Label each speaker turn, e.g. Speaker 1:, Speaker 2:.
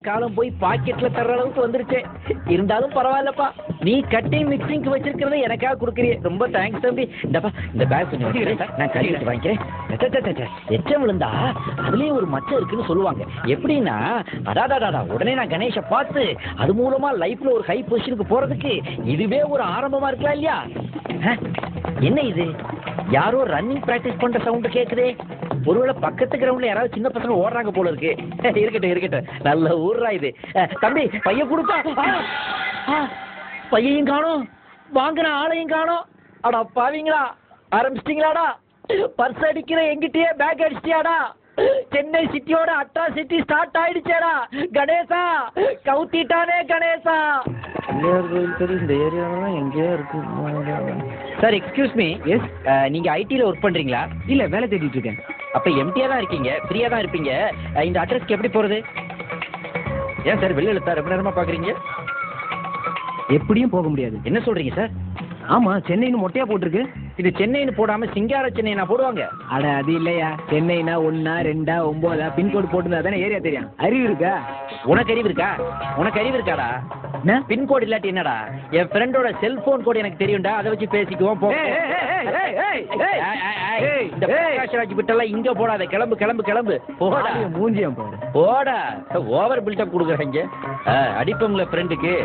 Speaker 1: காலம் போய் பாக்கெட்ல தர்ற அளவுக்கு வந்துருச்சு. இருந்தாலும் பரவாயில்லப்பா, நீ கட்டிங் மிக்சிங்க்கு வச்சிருக்கிறத எனக்காக கொடுக்குறியே, ரொம்ப தேங்க்ஸ் தம்பி. இந்தப்பா இந்த பேக் கொஞ்சம் வச்சுக்கிறேன், நான் கழுவிட்டு வாங்கிக்கிறேன். எச்சம் விழுந்தா அதுலயும் ஒரு மச்சம் இருக்குன்னு சொல்லுவாங்க. எப்படின்னா அடாடாடா உடனே நான் கணேஷை பார்த்து அது மூலமா லைஃப்ல ஒரு ஹை பொசிஷனுக்கு போறதுக்கு இதுவே ஒரு ஆரம்பமா இருக்கலாம் இல்லையா? என்ன இது, யாரோ ரன்னிங் பிராக்டிஸ் பண்ற சவுண்ட் கேக்குதே. ஒருவேளை பக்கத்து கிரவுண்ட்ல யாராவது சின்ன பசங்க ஓடுறாங்க போல இருக்கு. இருக்கட்டும், நல்ல ஊர்ரா இது. தம்பி பைய கொடுத்தா, பையையும் காணோம், வாங்கின ஆளையும் காணோம். அடா பாவீங்களா, ஆரம்பிச்சிட்டீங்களாடா? பர்ஸ் அடிக்கிற எங்கிட்டயே பேக் அடிச்சிட்டியாடா? சென்னை சிட்டியோட அட்ராசிட்டி ஸ்டார்ட் ஆயிடுச்சேடா கணேசா, கவுத்திட்டானே கணேசா. இந்த ஏரியாவெல்லாம் எங்கேயோ இருக்கு சார். எக்ஸ்கியூஸ் மீ, எஸ், நீங்க ஐடில ஒர்க் பண்றீங்களா? இல்ல, வேலை தேடிட்டு இருக்கேன். அப்ப எம்டியா தான் இருக்கீங்க, ஃப்ரீயா தான் இருப்பீங்க. இந்த அட்ரஸ்க்கு எப்படி போறது? ஏன் சார் வெளில இழுத்தா ரொம்ப நேரமா பாக்குறீங்க? எப்படியும் போக முடியாது. என்ன சொல்றீங்க சார்? ஆமா, சென்னைன்னு மொட்டையா போட்டிருக்கு. இது சென்னைன்னு போடாம சிங்கார சென்னை போடுவாங்க. அட அது இல்லையா, சென்னைனா 1 2 9 பின்கோடு போட்டுருந்தா தானே ஏரியா தெரியும். அறிவு இருக்கா உனக்கு? அறிவு இருக்கா உனக்கு? அறிவு இருக்காடா? பின்கோடு இல்லாட்டி என்னடா? என் ஃப்ரெண்டோட செல்போன் கோடு எனக்கு தெரியும்டா, அதை வச்சு பேசிக்குவோம். இந்த பிரகாஷ்ராஜ் பிட்டெல்லாம் இங்க போடாத, கிளம்பு கிளம்பு கிளம்பு. போடா மூஞ்சியம் போடா, ஓவர் பில்டப் கொடுக்குறீங்க. அடிப்போம்ல ஃப்ரெண்டுக்கு.